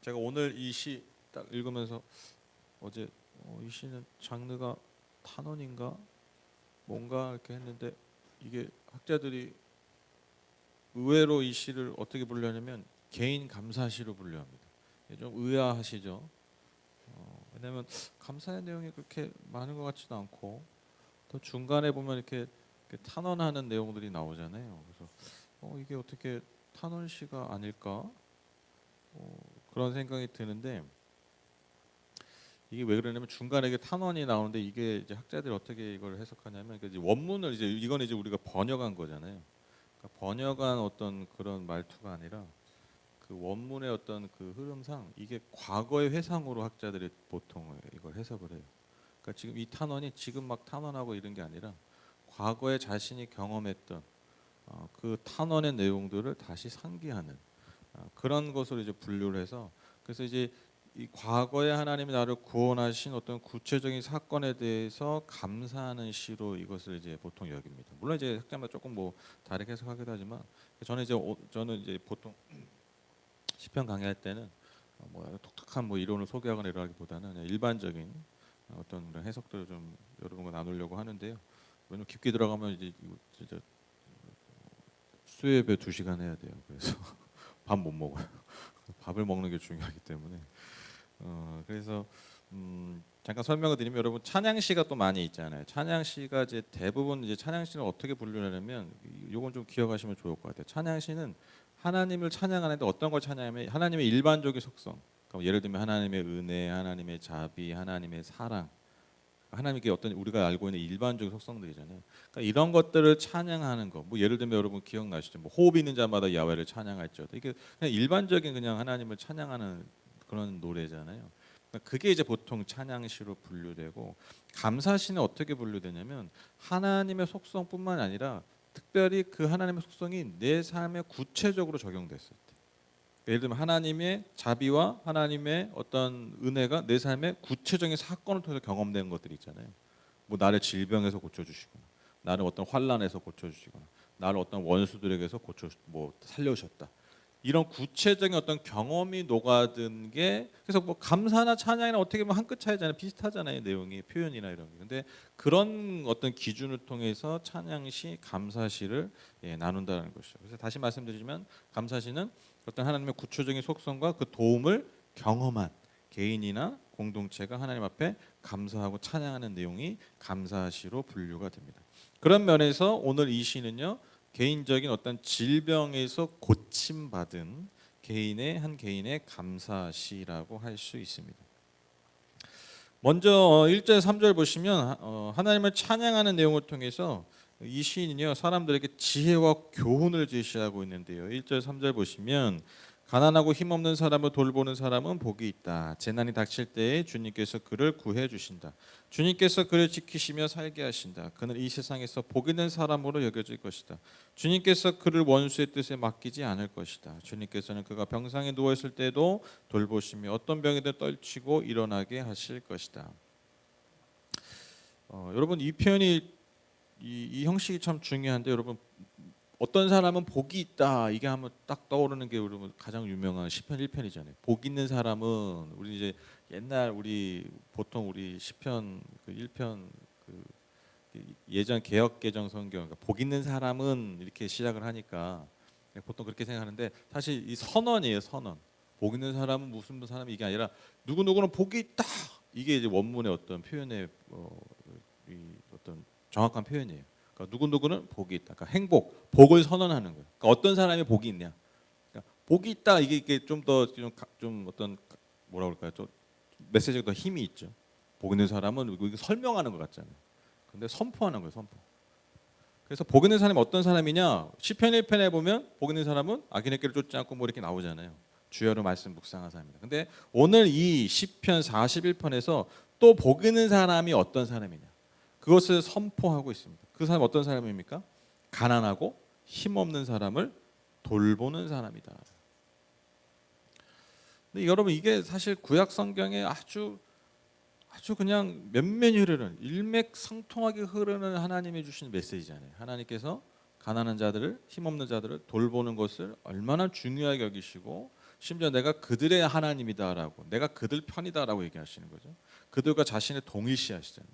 제가 오늘 이 시 딱 읽으면서 어제 이 시는 장르가 탄원인가 뭔가 이렇게 했는데, 이게 학자들이 의외로 이 시를 어떻게 분류하냐면 개인 감사시로 분류합니다. 이게 좀 의아하시죠? 왜냐하면 감사의 내용이 그렇게 많은 것 같지도 않고, 또 중간에 보면 이렇게 탄원하는 내용들이 나오잖아요. 그래서 이게 어떻게 탄원시가 아닐까, 그런 생각이 드는데, 이게 왜 그러냐면 중간에 이게 탄원이 나오는데, 이게 이제 학자들이 어떻게 이걸 해석하냐면, 이제 원문을 이건 이제 우리가 번역한 거잖아요. 그러니까 번역한 어떤 그런 말투가 아니라 그 원문의 어떤 그 흐름상 이게 과거의 회상으로 학자들이 보통 이걸 해석을 해요. 그러니까 지금 이 탄원이 지금 막 탄원하고 이런 게 아니라 과거에 자신이 경험했던 그 탄원의 내용들을 다시 상기하는 그런 것으로 이제 분류를 해서, 그래서 이제 이 과거에 하나님이 나를 구원하신 어떤 구체적인 사건에 대해서 감사하는 시로 이것을 이제 보통 여깁니다. 물론 이제 학자마다 조금 뭐 다르게 해석하기도 하지만, 저는 이제 보통 시편 강의할 때는 뭐 독특한 뭐 이론을 소개하거나 이러기보다는 그냥 일반적인 어떤 그런 해석들을 좀 여러분과 나누려고 하는데요. 왜냐면 깊게 들어가면 이제 이거 진짜 수요예배 2시간 해야 돼요. 그래서 밥 못 먹어요. 밥을 먹는 게 중요하기 때문에. 그래서 잠깐 설명을 드리면, 여러분 찬양시가 또 많이 있잖아요. 찬양시가 이제 대부분 이제 찬양시는 어떻게 분류하냐면, 요건 좀 기억하시면 좋을 것 같아요. 찬양시는 하나님을 찬양하는데 어떤 걸 찬양하면 하나님의 일반적인 속성, 그러니까 예를 들면 하나님의 은혜, 하나님의 자비, 하나님의 사랑, 하나님께 어떤 우리가 알고 있는 일반적인 속성들이잖아요. 그러니까 이런 것들을 찬양하는 거. 뭐 예를 들면 여러분 기억나시죠? 뭐 호흡 있는 자마다 야훼를 찬양할지어다. 이게 그냥 일반적인 그냥 하나님을 찬양하는 그런 노래잖아요. 그러니까 그게 이제 보통 찬양시로 분류되고, 감사시는 어떻게 분류되냐면 하나님의 속성뿐만 아니라 특별히 그 하나님의 속성이 내 삶에 구체적으로 적용됐을 때, 예를 들면 하나님의 자비와 하나님의 어떤 은혜가 내 삶에 구체적인 사건을 통해서 경험되는 것들이 있잖아요. 뭐 나를 질병에서 고쳐주시거나, 나를 어떤 환난에서 고쳐주시거나, 나를 어떤 원수들에게서 뭐 살려주셨다. 이런 구체적인 어떤 경험이 녹아든 게, 그래서 뭐 감사나 찬양이나 어떻게 보면 한 끗 차이잖아요. 비슷하잖아요. 내용이, 표현이나 이런 게. 근데 그런 어떤 기준을 통해서 찬양시, 감사시를 나눈다는 것이죠. 그래서 다시 말씀드리지만, 감사시는 어떤 하나님의 구체적인 속성과 그 도움을 경험한 개인이나 공동체가 하나님 앞에 감사하고 찬양하는 내용이 감사시로 분류가 됩니다. 그런 면에서 오늘 이 시는요, 개인적인 어떤 질병에서 고침받은 한 개인의 감사시라고 할 수 있습니다. 먼저 1절 3절 보시면 하나님을 찬양하는 내용을 통해서 이 시인은요, 사람들에게 지혜와 교훈을 제시하고 있는데요. 1절 3절 보시면, 가난하고 힘없는 사람을 돌보는 사람은 복이 있다. 재난이 닥칠 때에 주님께서 그를 구해 주신다. 주님께서 그를 지키시며 살게 하신다. 그는 이 세상에서 복 있는 사람으로 여겨질 것이다. 주님께서 그를 원수의 뜻에 맡기지 않을 것이다. 주님께서는 그가 병상에 누워 있을 때도 돌보시며 어떤 병에도 떨치고 일어나게 하실 것이다. 여러분 이 표현이 이 형식이 참 중요한데, 여러분 어떤 사람은 복이 있다, 이게 하면 딱 떠오르는 게 여러분 가장 유명한 시편 1편이잖아요. 복 있는 사람은, 우리 이제 옛날 보통 우리 시편 그 1편 그 예전 개역 개정 성경, 그러니까 복 있는 사람은 이렇게 시작을 하니까 보통 그렇게 생각하는데, 사실 이 선언이에요. 선언. 복 있는 사람은 무슨 사람이, 이게 아니라 누구누구는 복이 있다, 이게 이제 원문의 어떤 표현의 이 어떤 정확한 표현이에요. 그러니까 누구누구는 복이 있다. 그러니까 행복, 복을 선언하는 거예요. 그러니까 어떤 사람이 복이 있냐? 그러니까 복이 있다, 이게 좀 더 좀 어떤 뭐라 그럴까요? 좀 메시지가 더 힘이 있죠. 복 있는 사람은 이거 설명하는 것 같잖아요. 근데 선포하는 거예요. 선포. 그래서 복 있는 사람이 어떤 사람이냐? 시편 1편에 보면 복 있는 사람은 악인의 길을 쫓지 않고 뭐 이렇게 나오잖아요. 주여로 말씀 묵상한 사람입니다. 근데 오늘 이 시편 41편에서 또 복 있는 사람이 어떤 사람이냐? 그것을 선포하고 있습니다. 그 사람이 어떤 사람입니까? 가난하고 힘없는 사람을 돌보는 사람이다. 근데 여러분 이게 사실 구약 성경에 아주 그냥 면면이 흐르는, 일맥상통하게 흐르는 하나님이 주신 메시지잖아요. 하나님께서 가난한 자들을, 힘없는 자들을 돌보는 것을 얼마나 중요하게 여기시고, 심지어 내가 그들의 하나님이다라고, 내가 그들 편이다라고 얘기하시는 거죠. 그들과 자신을 동일시하시잖아요.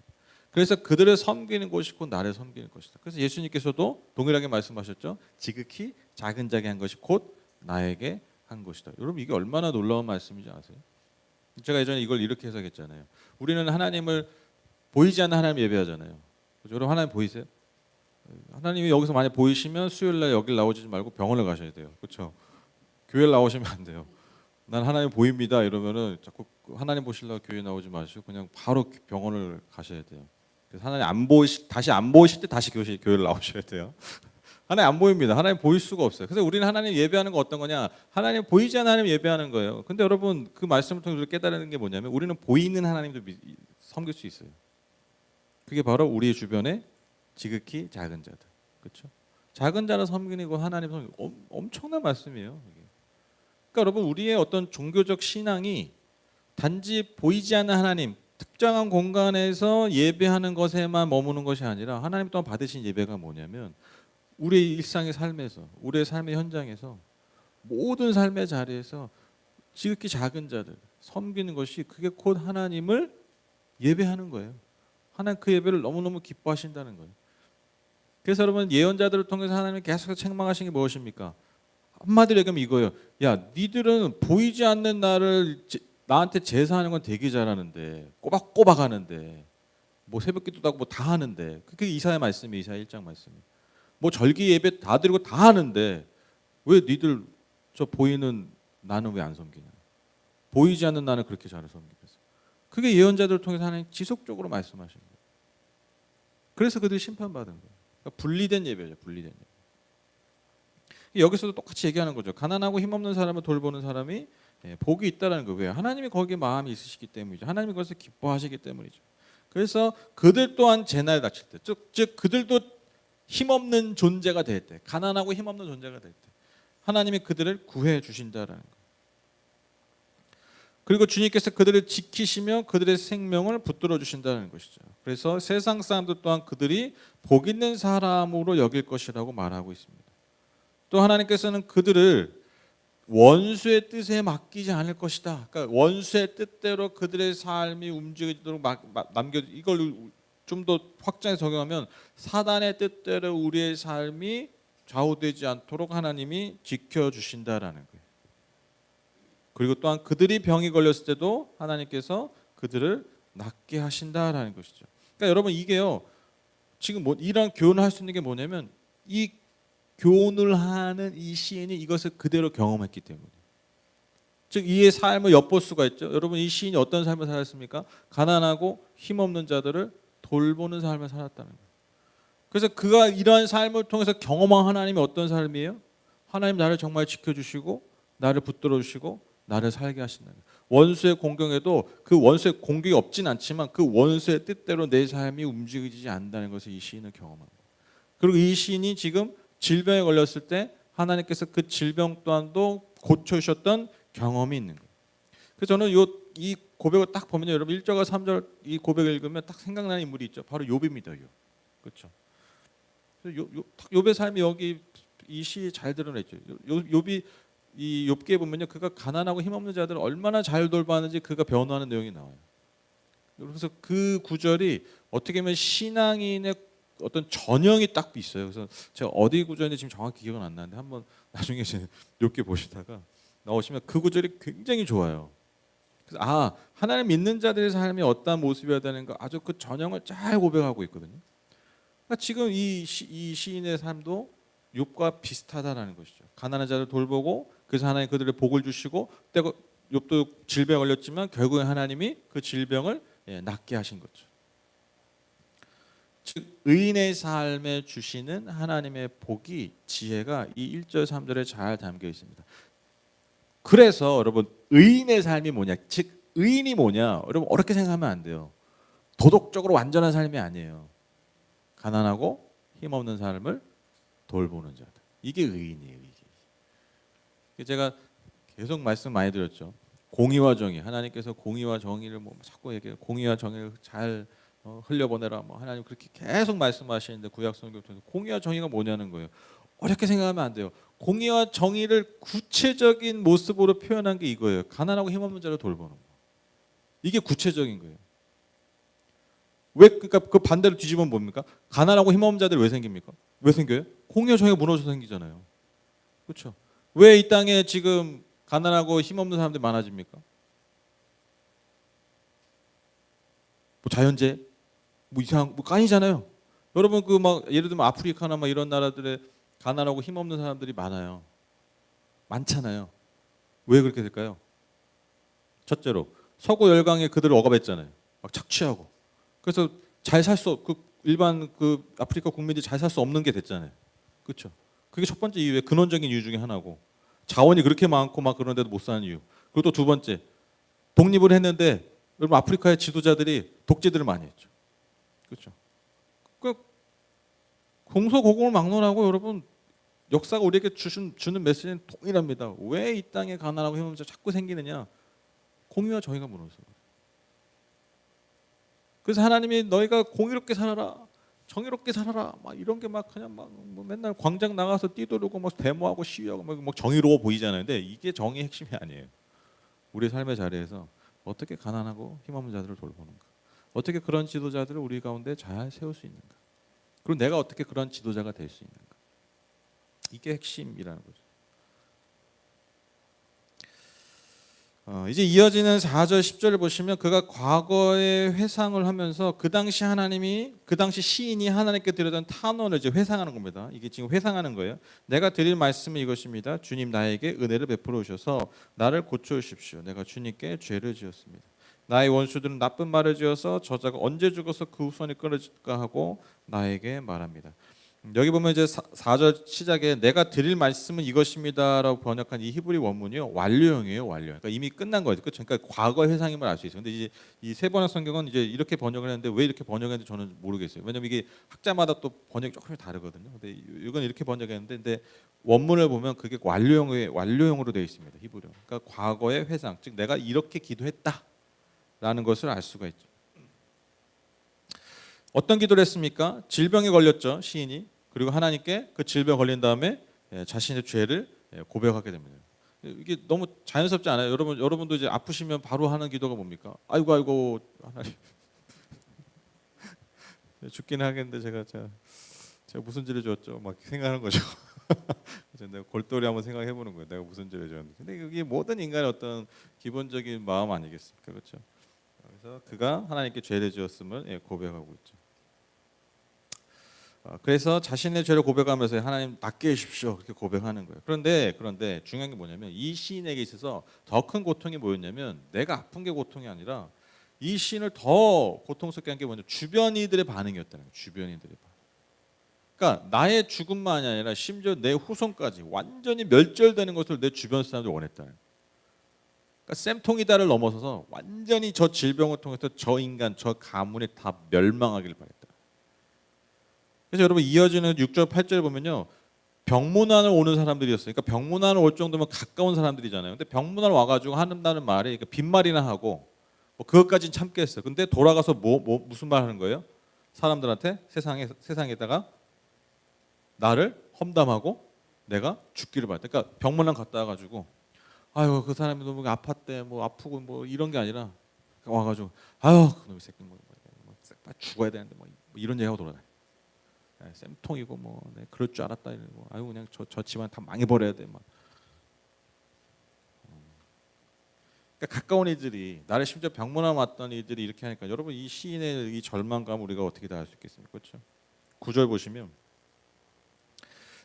그래서 그들을 섬기는 것이 곧 나를 섬기는 것이다. 그래서 예수님께서도 동일하게 말씀하셨죠. 지극히 작은 자에게 한 것이 곧 나에게 한 것이다. 여러분 이게 얼마나 놀라운 말씀인지 아세요? 제가 예전에 이걸 이렇게 해석했잖아요. 우리는 하나님을 보이지 않는 하나님 예배하잖아요. 그렇죠? 여러분 하나님 보이세요? 하나님이 여기서 만약 보이시면 수요일 날 여길 나오지 말고 병원을 가셔야 돼요. 그렇죠? 교회를 나오시면 안 돼요. 난 하나님 보입니다 이러면은 자꾸 하나님 보시려고 교회 나오지 마시고 그냥 바로 병원을 가셔야 돼요. 그래서 하나님 다시 안 보이실 때 다시 교회를 나오셔야 돼요. 하나님 안 보입니다. 하나님 보일 수가 없어요. 그래서 우리는 하나님 예배하는 거 어떤 거냐? 하나님 보이지 않는 하나님 예배하는 거예요. 근데 여러분 그 말씀을 통해서 깨달는 게 뭐냐면 우리는 보이는 하나님도 섬길 수 있어요. 그게 바로 우리 주변에 지극히 작은 자들. 그렇죠? 작은 자를 섬기는 거 하나님 섬기는 엄청난 말씀이에요. 이게. 그러니까 여러분 우리의 어떤 종교적 신앙이 단지 보이지 않는 하나님, 특정한 공간에서 예배하는 것에만 머무는 것이 아니라 하나님 또한 받으신 예배가 뭐냐면 우리의 일상의 삶에서, 우리의 삶의 현장에서 모든 삶의 자리에서 지극히 작은 자들 섬기는 것이 그게 곧 하나님을 예배하는 거예요. 하나님 그 예배를 너무너무 기뻐하신다는 거예요. 그래서 여러분 예언자들을 통해서 하나님이 계속 책망하신 게 무엇입니까? 한마디로 얘기하면 이거예요. 야, 니들은 보이지 않는 나를 나한테 제사하는 건 되게 잘하는데 꼬박꼬박 하는데 뭐 새벽기도도 하고 뭐 다 하는데 그게 이사야 말씀이 이사야 1장 말씀이. 뭐 절기 예배 다 드리고 다 하는데 왜 니들 저 보이는 나는 왜 안 섬기냐? 보이지 않는 나는 그렇게 잘 섬기면서. 그게 예언자들을 통해서 하나님 지속적으로 말씀하신 거예요. 그래서 그들이 심판받은 거예요. 그러니까 분리된 예배죠. 분리된 예배. 여기서도 똑같이 얘기하는 거죠. 가난하고 힘없는 사람을 돌보는 사람이 복이 있다라는 거예요. 왜요? 하나님이 거기에 마음이 있으시기 때문이죠. 하나님이 그것을 기뻐하시기 때문이죠. 그래서 그들 또한 재난에 닥칠 때, 즉 그들도 힘없는 존재가 될 때, 가난하고 힘없는 존재가 될 때, 하나님이 그들을 구해 주신다라는 거예요. 그리고 주님께서 그들을 지키시며 그들의 생명을 붙들어 주신다는 것이죠. 그래서 세상 사람들 또한 그들이 복 있는 사람으로 여길 것이라고 말하고 있습니다. 또 하나님께서는 그들을 원수의 뜻에 맡기지 않을 것이다. 그러니까 원수의 뜻대로 그들의 삶이 움직이도록 남겨 이걸 좀 더 확장해 적용하면 사단의 뜻대로 우리의 삶이 좌우되지 않도록 하나님이 지켜주신다라는 거예요. 그리고 또한 그들이 병이 걸렸을 때도 하나님께서 그들을 낫게 하신다라는 것이죠. 그러니까 여러분 이게요. 지금 뭐 이런 교훈을 할 수 있는 게 뭐냐면 이 교훈을 하는 이 시인이 이것을 그대로 경험했기 때문에. 즉 이의 삶을 엿볼 수가 있죠. 여러분 이 시인이 어떤 삶을 살았습니까? 가난하고 힘없는 자들을 돌보는 삶을 살았다는 거예요. 그래서 그가 이러한 삶을 통해서 경험한 하나님이 어떤 삶이에요? 하나님 나를 정말 지켜주시고 나를 붙들어 주시고 나를 살게 하신다는 거예요. 원수의 공경에도 그 원수의 공격이 없진 않지만 그 원수의 뜻대로 내 삶이 움직이지 않는다는 것을 이 시인은 경험합니다. 그리고 이 시인이 지금 질병에 걸렸을 때 하나님께서 그 질병 또한도 고쳐주셨던 경험이 있는 거예요. 그래서 저는 이 고백을 딱 보면요, 여러분 1절과 3절 이 고백을 읽으면 딱 생각나는 인물이 있죠. 바로 욥입니다. 욥. 그렇죠. 욥의 삶이 여기 이 시에 잘 드러냈죠. 욥이 이 욥기에 보면요, 그가 가난하고 힘없는 자들을 얼마나 잘 돌봤는지 그가 변호하는 내용이 나와요. 그래서 그 구절이 어떻게 보면 신앙인의 어떤 전형이 딱 있어요. 그래서 제가 어디 구절인지 지금 정확히 기억은 안 나는데 한번 나중에 욥기 보시다가 나오시면 그 구절이 굉장히 좋아요. 그래서 하나님 믿는 자들의 삶이 어떠한 모습이어야 되는 거 아주 그 전형을 잘 고백하고 있거든요. 그러니까 지금 이 시인의 삶도 욥과 비슷하다라는 것이죠. 가난한 자를 돌보고 그래서 하나님 그들의 복을 주시고 때가 욥도 질병에 걸렸지만 결국에 하나님이 그 질병을 낫게 하신 거죠. 즉 의인의 삶에 주시는 하나님의 복이 지혜가 이 1절 3절에 잘 담겨 있습니다. 그래서 여러분 의인의 삶이 뭐냐? 즉 의인이 뭐냐? 여러분 어렵게 생각하면 안 돼요. 도덕적으로 완전한 삶이 아니에요. 가난하고 힘없는 삶을 돌보는 자들. 이게 의인이에요. 이게. 제가 계속 말씀 많이 드렸죠. 공의와 정의. 하나님께서 공의와 정의를 뭐 자꾸 얘기해요. 공의와 정의를 잘 흘려보내라. 뭐 하나님 그렇게 계속 말씀하시는데 구약 성경 통해서 공의와 정의가 뭐냐는 거예요. 어렵게 생각하면 안 돼요. 공의와 정의를 구체적인 모습으로 표현한 게 이거예요. 가난하고 힘없는 자를 돌보는 거. 이게 구체적인 거예요. 왜 그러니까 그 반대로 뒤집으면 뭡니까? 가난하고 힘없는 자들이 왜 생깁니까? 왜 생겨요? 공의와 정의가 무너져서 생기잖아요. 그렇죠? 왜 이 땅에 지금 가난하고 힘없는 사람들이 많아집니까? 뭐 자연재해? 뭐 이상 뭐 아니잖아요. 여러분 그 막 예를 들면 아프리카나 막 이런 나라들에 가난하고 힘없는 사람들이 많아요. 많잖아요. 왜 그렇게 될까요? 첫째로 서구 열강에 그들을 억압했잖아요. 막 착취하고. 그래서 잘 살 수 그 일반 그 아프리카 국민들이 잘 살 수 없는 게 됐잖아요. 그렇죠? 그게 첫 번째 이유의 근원적인 이유 중에 하나고 자원이 그렇게 많고 막 그런데도 못 사는 이유. 그리고 또 두 번째 독립을 했는데 여러분 아프리카의 지도자들이 독재들을 많이 했죠. 그렇죠? 그 공소고공을 막론하고 여러분 역사가 우리에게 주는 메시지는 동일합니다. 왜 이 땅에 가난하고 힘없는 자 자꾸 생기느냐? 공의와 정의가 무너져서. 그래서 하나님이 너희가 공의롭게 살아라, 정의롭게 살아라, 막 이런 게 막 그냥 막뭐 맨날 광장 나가서 뛰도르고 막 데모하고 시위하고 막 정의로워 보이잖아요. 근데 이게 정의의 핵심이 아니에요. 우리 삶의 자리에서 어떻게 가난하고 힘없는 자들을 돌보는가? 어떻게 그런 지도자들을 우리 가운데 잘 세울 수 있는가? 그리고 내가 어떻게 그런 지도자가 될 수 있는가? 이게 핵심이라는 거죠. 이제 이어지는 4절 10절을 보시면 그가 과거의 회상을 하면서 그 당시 하나님이 그 당시 시인이 하나님께 드렸던 탄원을 이제 회상하는 겁니다. 이게 지금 회상하는 거예요. 내가 드릴 말씀은 이것입니다. 주님 나에게 은혜를 베풀어 주셔서 나를 고쳐 주십시오. 내가 주님께 죄를 지었습니다. 나의 원수들은 나쁜 말을 지어서 저자가 언제 죽어서 그 후손이 끊어질까 하고 나에게 말합니다. 여기 보면 이제 4절 시작에 내가 드릴 말씀은 이것입니다라고 번역한 이 히브리 원문이요 완료형이에요. 완료. 그러니까 이미 끝난 거죠. 그렇죠? 그러니까 과거 회상임을 알 수 있어요. 근데 이제 이 세 번역 성경은 이제 이렇게 번역을 했는데 왜 이렇게 번역했는지 저는 모르겠어요. 왜냐면 이게 학자마다 또 번역이 조금 다르거든요. 근데 이건 이렇게 번역했는데 근데 원문을 보면 그게 완료형으로 되어 있습니다. 히브리어. 그러니까 과거의 회상, 즉 내가 이렇게 기도했다라는 것을 알 수가 있죠. 어떤 기도를 했습니까? 질병에 걸렸죠, 시인이. 그리고 하나님께 그 질병 걸린 다음에 자신의 죄를 고백하게 됩니다. 이게 너무 자연스럽지 않아요? 여러분도 이제 아프시면 바로 하는 기도가 뭡니까? 아이고 아이고 하나님 죽긴 하겠는데 제가 무슨 죄를 졌죠? 막 생각하는 거죠. 그래서 내가 골똘히 한번 생각해 보는 거예요. 내가 무슨 죄를 졌는데. 근데 이게 모든 인간의 어떤 기본적인 마음 아니겠습니까? 그렇죠? 그래서 그가 하나님께 죄를 지었음을 고백하고 있죠. 그래서 자신의 죄를 고백하면서 하나님 낫게 해주십시오 그렇게 고백하는 거예요. 그런데 중요한 게 뭐냐면 이 시인에게 있어서 더 큰 고통이 뭐였냐면 내가 아픈 게 고통이 아니라 이 시인을 더 고통스럽게 한 게 뭐냐면 주변 이들의 반응이었다는 거예요. 주변 이들의 반응. 그러니까 나의 죽음만이 아니라 심지어 내 후손까지 완전히 멸절되는 것을 내 주변 사람들이 원했다는 거예요. 그러니까 쌤통이다를 넘어서서 완전히 저 질병을 통해서 저 인간, 저 가문이 다 멸망하길 바랬다. 그래서 여러분 이어지는 6절 8절 보면요. 병문안을 오는 사람들이었어요. 그러니까 병문안을 올 정도면 가까운 사람들이잖아요. 근데 병문안 와가지고 한다는 말이 그러니까 빈말이나 하고 뭐 그것까지는 참겠어요. 근데 돌아가서 무슨 말 하는 거예요? 사람들한테 세상에다가 나를 험담하고 내가 죽기를 바랬다. 그러니까 병문안 갔다 와가지고 아유 그 사람이 너무 아팠대 뭐 아프고 뭐 이런 게 아니라 와가지고 아유 그놈의 새끼 뭐 죽어야 되는데 뭐 이런 얘기하고 돌아다녀. 쌤통이고 뭐 그럴 줄 알았다 이러고 아유 그냥 저 집안 다 망해버려야 돼 막. 그러니까 가까운 이들이 나를 심지어 병문안 왔던 이들이 이렇게 하니까 여러분 이 시인의 이 절망감 우리가 어떻게 다 알 수 있겠습니까? 그렇죠? 9절 보시면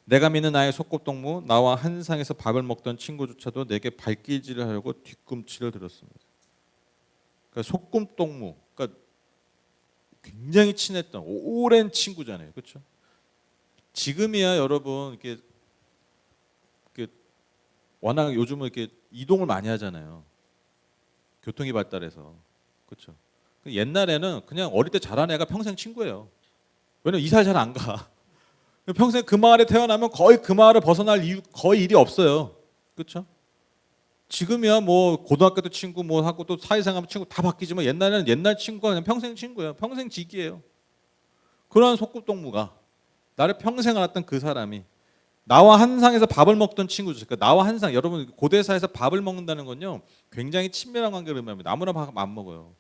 내가 믿는 나의 속꿉동무 나와 한 상에서 밥을 먹던 친구조차도 내게 발길질을 하려고 뒤꿈치를 들었습니다. 그러니까 속꿉동무 그러니까 굉장히 친했던 오랜 친구잖아요, 그렇죠? 지금이야 여러분 이렇게 워낙 요즘은 이렇게 이동을 많이 하잖아요. 교통이 발달해서 그렇죠. 옛날에는 그냥 어릴 때 자란 애가 평생 친구예요. 왜냐면 이사 잘 안 가. 평생 그 마을에 태어나면 거의 그 마을을 벗어날 이유 거의 일이 없어요, 그렇죠? 지금이야 뭐 고등학교 때 친구 뭐 하고 또 사회생활 친구 다 바뀌지만 옛날에는 옛날 친구가 그냥 평생 친구예요. 평생 지기예요. 그러한 속꿉동무가 나를 평생 알았던 그 사람이 나와 한 상에서 밥을 먹던 친구죠. 그러니까 나와 한 상. 여러분 고대사에서 밥을 먹는다는 건요 굉장히 친밀한 관계를 의미합니다. 아무나 밥 안 먹어요.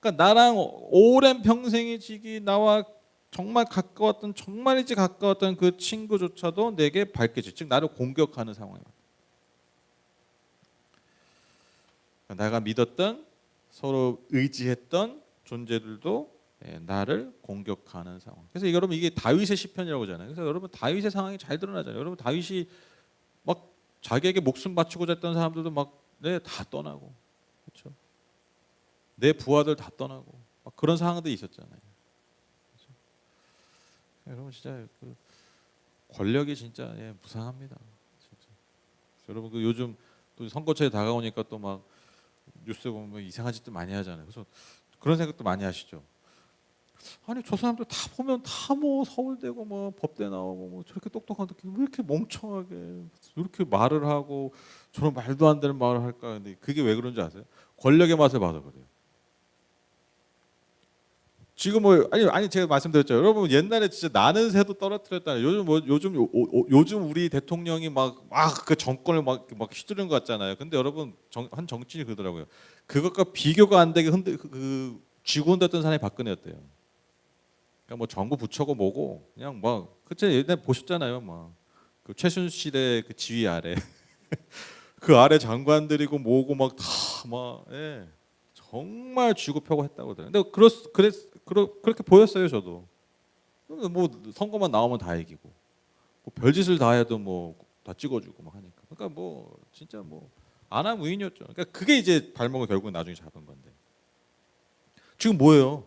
그러니까 나랑 오랜 평생이 지기 나와 정말 가까웠던 정말이지 가까웠던 그 친구조차도 내게 밝혀지 즉 나를 공격하는 상황이에요. 그러니까 내가 믿었던 서로 의지했던 존재들도 나를 공격하는 상황. 그래서 여러분 이게 다윗의 시편이라고 하잖아요. 그래서 여러분 다윗의 상황이 잘 드러나잖아요. 여러분 다윗이 막 자기에게 목숨 바치고자 했던 사람들도 막 다 떠나고 그렇죠. 내 부하들 다 떠나고 막 그런 상황들이 있었잖아요. 그렇죠? 여러분 진짜 그 권력이 진짜 무상합니다. 진짜. 여러분 그 요즘 또 선거철이 다가오니까 또 막 뉴스 보면 이상한 짓도 많이 하잖아요. 그래서 그런 생각도 많이 하시죠. 아니 저 사람들 다 보면 다 뭐 서울대고 뭐 법대 나오고 뭐 저렇게 똑똑한데 왜 이렇게 멍청하게 이렇게 말을 하고 저런 말도 안 되는 말을 할까? 근데 그게 왜 그런지 아세요? 권력의 맛을 봐서 그래요. 지금 뭐 아니 제가 말씀드렸죠. 여러분 옛날에 진짜 나는 새도 떨어뜨렸다. 요즘 뭐 요즘 우리 대통령이 막 그 정권을 막 휘두르는 것 같잖아요. 근데 여러분 한 정치인이 그러더라고요. 그것과 비교가 안 되게 쥐고 흔들었던 사람이 박근혜였대요. 그러니까 뭐 정부 부처고 뭐고 그냥 막 그때 옛날 보셨잖아요. 막그 최순실의 그 지휘 아래 그 아래 장관들이고 뭐고 정말 쥐고 펴고 했다고 그러더라고요. 근데 그렇게 보였어요, 저도. 뭐 선거만 나오면 다 이기고, 뭐 별짓을 다 해도 뭐 다 찍어주고 막 하니까. 그러니까 뭐 진짜 뭐 안하무인이었죠. 그러니까 그게 이제 발목을 결국 나중에 잡은 건데. 지금 뭐예요?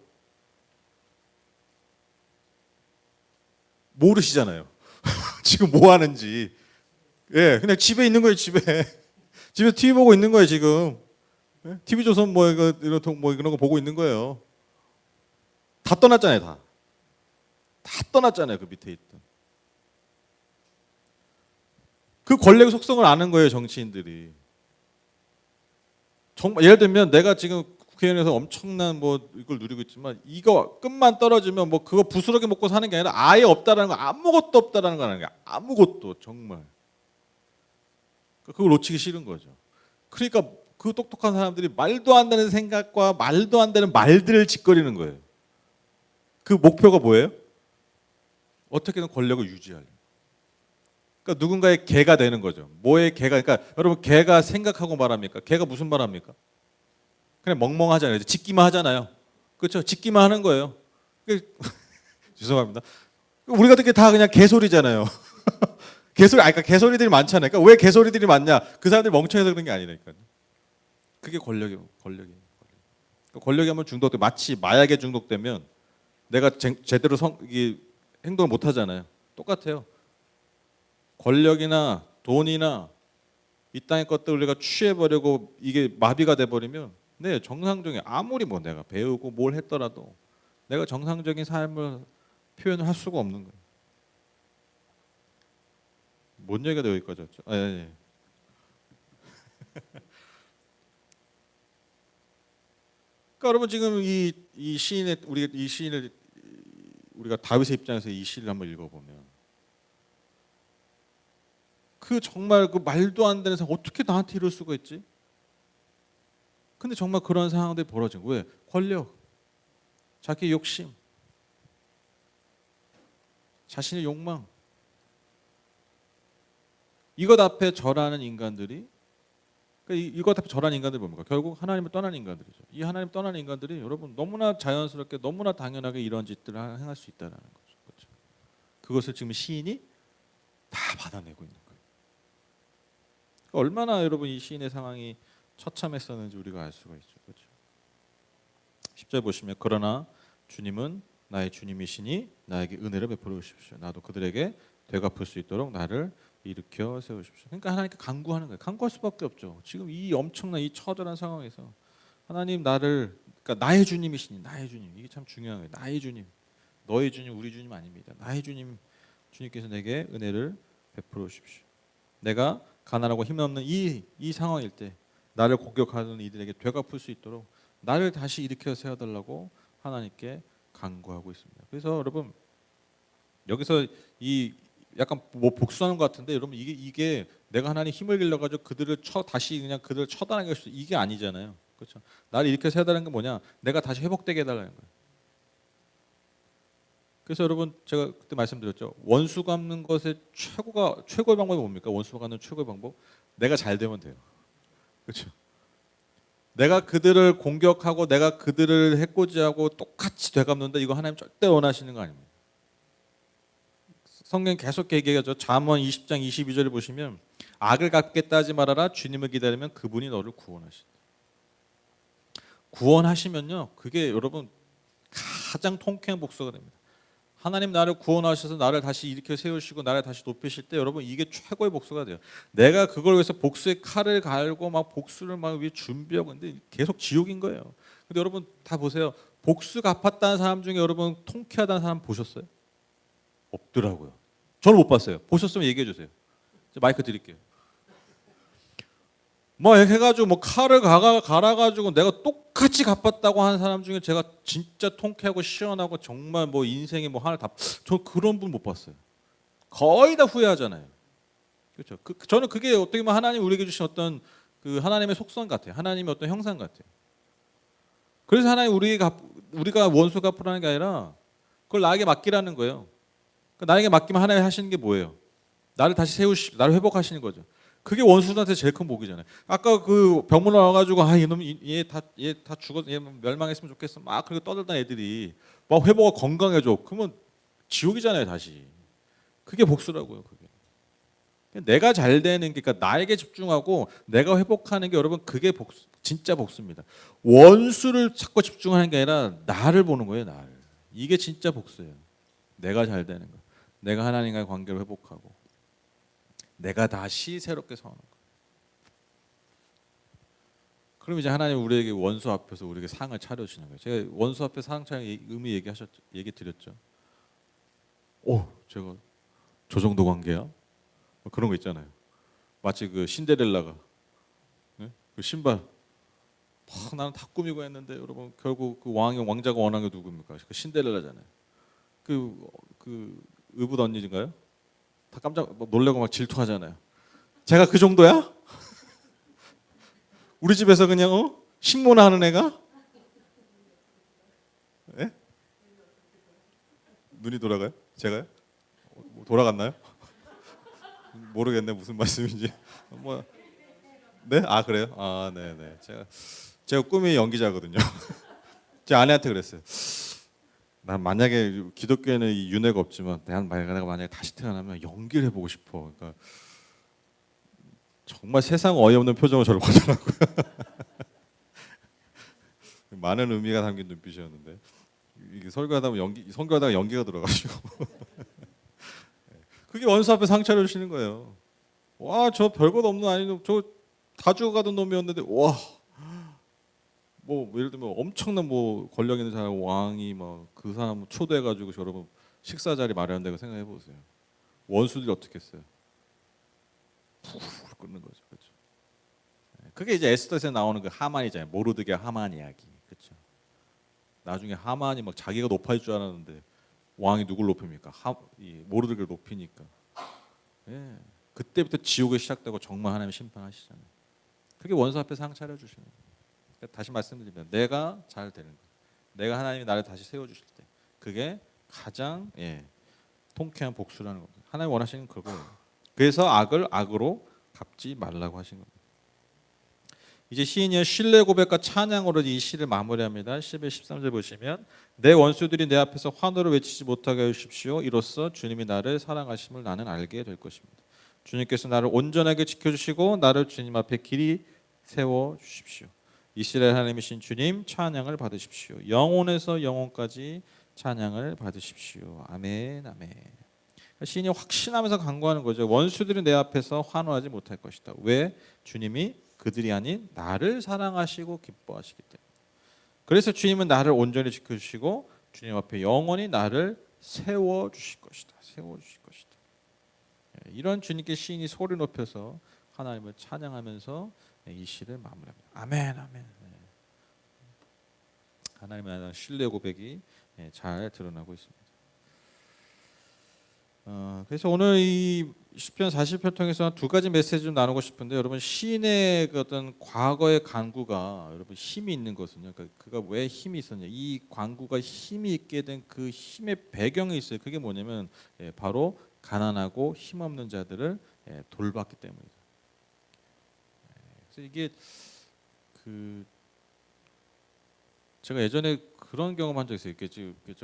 모르시잖아요. 지금 뭐 하는지. 예, 그냥 집에 있는 거예요, 집에. 집에 TV 보고 있는 거예요, 지금. TV 조선 뭐 이거 뭐 이런 거 보고 있는 거예요. 다 떠났잖아요, 다. 다 떠났잖아요, 그 밑에 있던. 그 권력의 속성을 아는 거예요, 정치인들이. 정말 예를 들면 내가 지금 국회의원에서 엄청난 뭐 이걸 누리고 있지만 이거 끝만 떨어지면 뭐 그거 부스러기 먹고 사는 게 아니라 아예 없다라는 거, 아무것도 없다라는 거라는 거야. 아무것도 정말. 그걸 놓치기 싫은 거죠. 그러니까 그 똑똑한 사람들이 말도 안 되는 생각과 말도 안 되는 말들을 짓거리는 거예요. 그 목표가 뭐예요? 어떻게든 권력을 유지하려. 그러니까 누군가의 개가 되는 거죠. 뭐의 개가? 그러니까 여러분 개가 생각하고 말합니까? 개가 무슨 말합니까? 그냥 멍멍하잖아요. 짖기만 하잖아요. 그렇죠? 짖기만 하는 거예요. 죄송합니다. 우리가 듣기 다 그냥 개소리잖아요. 그러니까 개소리들이 많잖아요. 그러니까 왜 개소리들이 많냐? 그 사람들이 멍청해서 그런 게 아니라니까요. 그게 권력이에요. 권력이 한번 중독돼 마치 마약에 중독되면 내가 제대로 행동을 못 하잖아요. 똑같아요. 권력이나 돈이나 이 땅의 것들 우리가 취해버리고 이게 마비가 돼버리면 정상적인 아무리 뭐 내가 배우고 뭘 했더라도 내가 정상적인 삶을 표현을 할 수가 없는 거예요. 뭔 얘기가 여기까지 왔죠? 예. 그러니까 여러분 지금 이 시인의 이 시인을 우리가 다윗의 입장에서 이 시를 한번 읽어보면 그 정말 그 말도 안 되는 상황 어떻게 나한테 이럴 수가 있지? 근데 정말 그런 상황들이 벌어진 거예요. 왜? 권력, 자기 욕심, 자신의 욕망 이것 앞에 절하는 인간들이 그러니까 이것 앞에 절하는 인간들이 뭡니까? 결국 하나님을 떠난 인간들이죠. 이 하나님 떠난 인간들이 여러분 너무나 자연스럽게 너무나 당연하게 이런 짓들을 행할 수 있다는 거죠. 그렇죠? 그것을 지금 시인이 다 받아내고 있는 거예요. 그러니까 얼마나 여러분 이 시인의 상황이 처참했었는지 우리가 알 수가 있죠. 그렇죠? 10절 보시면 그러나 주님은 나의 주님이시니 나에게 은혜를 베풀어 주십시오. 나도 그들에게 되갚을 수 있도록 나를 일으켜 세우십시오. 그러니까 하나님께 간구하는 거예요. 간구할 수밖에 없죠. 지금 이 엄청난 이 처절한 상황에서 하나님 그러니까 나의 주님이시니 나의 주님 이게 참 중요한 거예요. 나의 주님, 너의 주님, 우리 주님 아닙니다. 나의 주님, 주님께서 내게 은혜를 베풀어 주십시오. 내가 가난하고 힘없는 이 상황일 때 나를 공격하는 이들에게 되갚을 수 있도록 나를 다시 일으켜 세워달라고 하나님께 간구하고 있습니다. 그래서 여러분 여기서 이 약간 뭐 복수하는 것 같은데 여러분 이게 내가 하나님 힘을 길러가지고 그들을 다시 그냥 그들을 처단하게 할 수 이게 아니잖아요. 그렇죠? 나를 이렇게 해달라는 게 뭐냐? 내가 다시 회복되게 해달라는 거예요. 그래서 여러분 제가 그때 말씀드렸죠. 원수 갚는 것의 최고의 방법이 뭡니까? 원수 갚는 최고의 방법? 내가 잘 되면 돼요. 그렇죠? 내가 그들을 공격하고 내가 그들을 해코지하고 똑같이 되갚는다. 이거 하나님 절대 원하시는 거 아닙니다. 성경 계속 얘기하죠. 잠언 20장 22절을 보시면 악을 갚겠다 하지 말아라. 주님을 기다리면 그분이 너를 구원하신다. 구원하시면요. 그게 여러분 가장 통쾌한 복수가 됩니다. 하나님 나를 구원하셔서 나를 다시 일으켜 세우시고 나를 다시 높이실 때 여러분 이게 최고의 복수가 돼요. 내가 그걸 위해서 복수의 칼을 갈고 막 복수를 막 위해 준비하고 근데 계속 지옥인 거예요. 근데 여러분 다 보세요. 복수 갚았다는 사람 중에 여러분 통쾌하다는 사람 보셨어요? 없더라고요. 저는 못 봤어요. 보셨으면 얘기해 주세요. 마이크 드릴게요. 뭐 해가지고 뭐 칼을 갈아가지고 내가 똑같이 갚았다고 하는 사람 중에 제가 진짜 통쾌하고 시원하고 정말 뭐 인생에 뭐 하나 저 그런 분 못 봤어요. 거의 다 후회하잖아요. 그렇죠. 저는 그게 어떻게 보면 하나님 우리에게 주신 어떤 그 하나님의 속성 같아요. 하나님의 어떤 형상 같아요. 그래서 하나님 우리가 원수 갚으라는 게 아니라 그걸 나에게 맡기라는 거예요. 나에게 맡기면 하나님 하시는 게 뭐예요? 나를 다시 세우시고 나를 회복하시는 거죠. 그게 원수들한테 제일 큰 복이잖아요. 아까 그 병문안 와가지고 이놈 얘 다 죽어 얘 멸망했으면 좋겠어 막 그렇게 떠들던 애들이 막 회복하고 건강해져. 그러면 지옥이잖아요 다시. 그게 복수라고요. 그게. 내가 잘 되는 게 그러니까 나에게 집중하고 내가 회복하는 게 여러분 그게 복수 진짜 복수입니다. 원수를 자꾸 집중하는 게 아니라 나를 보는 거예요. 나를. 이게 진짜 복수예요. 내가 잘 되는 거. 내가 하나님과의 관계를 회복하고 내가 다시 새롭게 서는 거. 그럼 이제 하나님 우리에게 원수 앞에서 우리에게 상을 차려주시는 거예요. 제가 원수 앞에 상 차리는 의미 얘기 드렸죠. 오, 제가 저 정도 관계야? 뭐 그런 거 있잖아요. 마치 그 신데렐라가 네? 그 신발 나는 다 꾸미고 했는데 여러분 결국 그 왕자가 원한 게 누굽니까? 그 신데렐라잖아요. 그 의붓 언니인가요? 다 깜짝 놀래고 막 질투하잖아요. 제가 그 정도야? 우리 집에서 그냥 식모나 하는 애가? 예? 눈이 돌아가요? 제가요? 돌아갔나요? 모르겠네 무슨 말씀인지. 뭐 네? 아 그래요? 아 네네. 제가 꿈이 연기자거든요. 제 아내한테 그랬어요. 난 만약에 기독교에는 이 윤회가 없지만 내가 만약에 다시 태어나면 연기를 해보고 싶어. 그러니까 정말 세상 어이없는 표정을 저를 보더라고요. 많은 의미가 담긴 눈빛이었는데 이게 설교하다가 연기가 들어가지고 그게 원수 앞에 상처를 주시는 거예요. 와, 저 별것 없는 아니놈, 저 다 죽어가던 놈이었는데 와, 뭐 예를 들면 엄청난 뭐 권력 있는 사람 왕이 막 그 사람 초대해가지고 저러면 식사 자리 마련되고 생각해 보세요. 원수들이 어떻게 했어요? 푹 끊는 거죠, 그렇죠? 그게 이제 에스더에서 나오는 그 하만이잖아요. 모르드게 하만 이야기, 그렇죠? 나중에 하만이 막 자기가 높아질 줄 알았는데 왕이 누굴 높입니까? 모르드게를 높이니까. 예. 그때부터 지옥이 시작되고 정말 하나님 심판하시잖아요. 그게 원수 앞에 상 차려주시는 거예요. 그러니까 다시 말씀드리면 내가 잘 되는 거예요. 내가 하나님이 나를 다시 세워주실 때 그게 가장 통쾌한 복수라는 겁니다. 하나님 원하시는 그거예요. 그래서 악을 악으로 갚지 말라고 하신 겁니다. 이제 시인이 신뢰 고백과 찬양으로 이 시를 마무리합니다. 11, 13절 보시면 내 원수들이 내 앞에서 환호를 외치지 못하게 하십시오. 이로써 주님이 나를 사랑하심을 나는 알게 될 것입니다. 주님께서 나를 온전하게 지켜주시고 나를 주님 앞에 길이 세워주십시오. 이스라엘 하나님이신 주님 찬양을 받으십시오. 영혼에서 영혼까지 찬양을 받으십시오. 아멘 아멘. 시인이 확신하면서 간구하는 거죠. 원수들이 내 앞에서 환호하지 못할 것이다. 왜? 주님이 그들이 아닌 나를 사랑하시고 기뻐하시기 때문에. 그래서 주님은 나를 온전히 지켜주시고 주님 앞에 영원히 나를 세워주실 것이다. 세워주실 것이다. 이런 주님께 시인이 소리 높여서 하나님을 찬양하면서 이 시를 마무리합니다. 아멘 아멘. 하나님에 대한 신뢰 고백이 잘 드러나고 있습니다. 그래서 오늘 이 시편 40편 통해서 두 가지 메시지 좀 나누고 싶은데, 여러분 시인의 그 어떤 과거의 간구가 여러분 힘이 있는 것은요. 그러니까 그가 왜 힘이 있었냐? 이 간구가 힘이 있게 된 그 힘의 배경이 있어요. 그게 뭐냐면 바로 가난하고 힘없는 자들을 돌봤기 때문이죠. 그래서 이게 그 제가 예전에 그런 경험한 적 있어요. 이게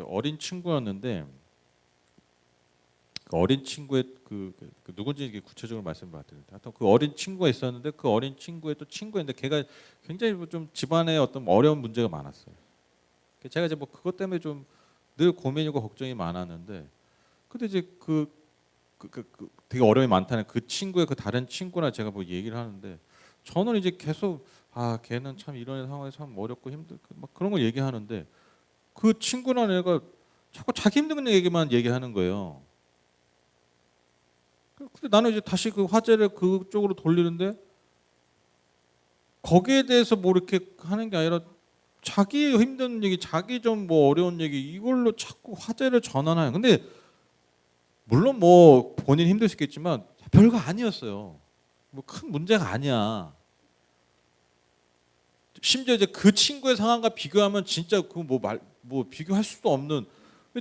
어린 친구였는데 그 어린 친구의 그 누군지 이게 구체적으로 말씀을 못 드립니다. 하여튼 그 어린 친구가 있었는데 그 어린 친구의 또 친구인데 걔가 굉장히 좀 집안에 어떤 어려운 문제가 많았어요. 제가 이제 뭐 그것 때문에 좀 늘 고민이고 걱정이 많았는데, 근데 이제 되게 어려움이 많다는 그 친구의 그 다른 친구나 제가 뭐 얘기를 하는데, 저는 이제 계속 걔는 참 이런 상황에 참 어렵고 힘들 막 그런 걸 얘기하는데, 그 친구나 애가 자꾸 자기 힘든 얘기만 얘기하는 거예요. 근데 나는 이제 다시 그 화제를 그쪽으로 돌리는데, 거기에 대해서 뭐 이렇게 하는 게 아니라 자기 힘든 얘기, 자기 좀 뭐 어려운 얘기, 이걸로 자꾸 화제를 전환해요. 근데 물론 뭐 본인 힘들 수 있겠지만 별거 아니었어요. 뭐 큰 문제가 아니야. 심지어 이제 그 친구의 상황과 비교하면 진짜 그 뭐 비교할 수도 없는,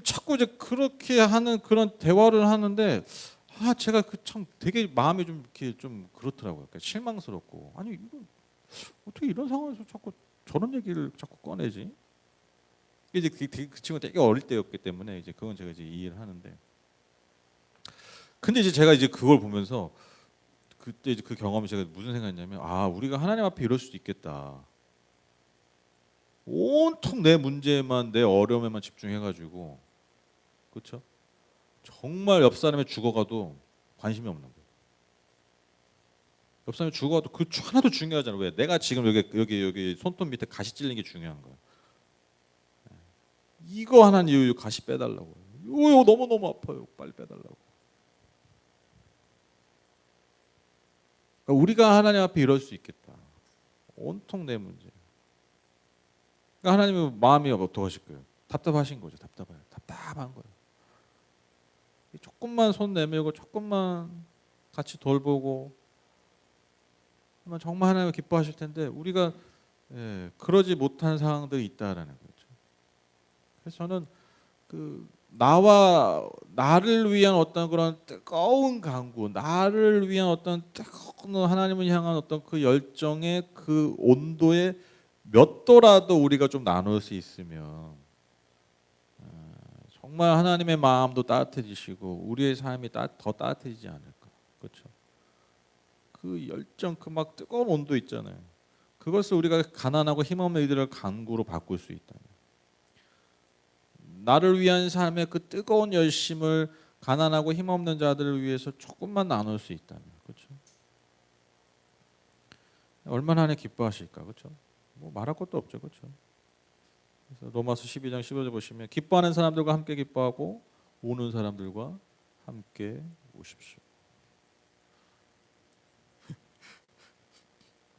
자꾸 이제 그렇게 하는 그런 대화를 하는데, 제가 그 참 되게 마음이 좀 이렇게 좀 그렇더라고요. 그러니까 실망스럽고, 아니 이거 어떻게 이런 상황에서 자꾸 저런 얘기를 자꾸 꺼내지? 이제 그 친구가 되게 어릴 때였기 때문에 이제 그건 제가 이제 이해를 하는데, 근데 이제 제가 이제 그걸 보면서 그때 이제 그 경험이 제가 무슨 생각이냐면, 우리가 하나님 앞에 이럴 수도 있겠다. 온통 내 문제만, 내 어려움에만 집중해가지고, 그렇죠? 정말 옆 사람이 죽어가도 관심이 없는 거예요. 옆 사람이 죽어가도 그 하나도 중요하잖아요. 왜? 내가 지금 여기 손톱 밑에 가시 찔린 게 중요한 거예요. 이거 하나는 이유 가시 빼달라고. 이거 너무 너무 아파요. 빨리 빼달라고. 그러니까 우리가 하나님 앞에 이럴 수 있겠다. 온통 내 문제. 그러니까 하나님은 마음이 어떠하실 거예요? 답답하신 거죠. 답답한 거예요. 조금만 손 내밀고 조금만 같이 돌보고 하면 정말 하나님 기뻐하실 텐데, 우리가 그러지 못한 상황들이 있다라는 거죠. 그래서 저는 나를 위한 어떤 그런 뜨거운 간구, 나를 위한 어떤 뜨거운 하나님을 향한 어떤 그 열정의 그 온도에 몇 도라도 우리가 좀 나눌 수 있으면 정말 하나님의 마음도 따뜻해지시고 우리의 삶이 더 따뜻해지지 않을까. 그렇죠? 그 열정, 그 막 뜨거운 온도 있잖아요. 그것을 우리가 가난하고 힘없는 이들을 간구로 바꿀 수 있다면, 나를 위한 삶의 그 뜨거운 열심을 가난하고 힘없는 자들을 위해서 조금만 나눌 수 있다면, 그렇죠? 얼마나 하나님 기뻐하실까, 그렇죠? 뭐 말할 것도 없죠, 그렇죠? 그래서 로마서 12장 15절 보시면, 기뻐하는 사람들과 함께 기뻐하고 우는 사람들과 함께 우십시오.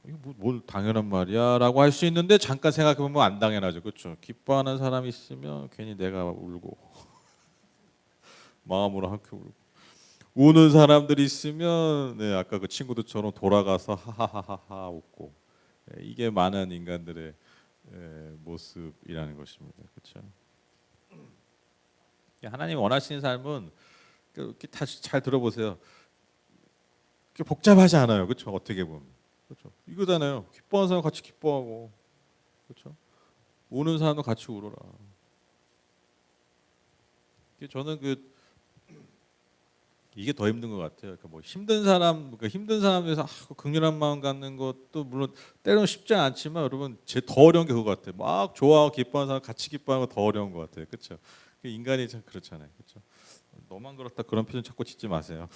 이거 뭘 당연한 말이야라고 할 수 있는데, 잠깐 생각해 보면 안 당연하죠, 그렇죠? 기뻐하는 사람이 있으면 괜히 내가 울고 마음으로 함께 울고, 우는 사람들이 있으면 아까 그 친구들처럼 돌아가서 하하하하 웃고, 이게 많은 인간들의 모습이라는 것입니다, 그렇죠? 하나님 원하시는 삶은 이렇게 다시 잘 들어보세요. 그렇게 복잡하지 않아요, 그렇죠? 어떻게 보면, 그렇죠? 이거잖아요. 기뻐하는 사람 같이 기뻐하고, 그렇죠? 우는 사람도 같이 울어라. 저는 이게 더 힘든 것 같아요. 그러니까 뭐 힘든 사람, 힘든 사람에서 긍휼한 마음 갖는 것도 물론 때로는 쉽지 않지만, 여러분 더 어려운 게 그거 같아요. 막 좋아하고 기뻐하는 사람 같이 기뻐하는 거 더 어려운 것 같아요, 그렇죠? 인간이 참 그렇잖아요, 그렇죠? 너만 그렇다 그런 표현 자꾸 짓지 마세요.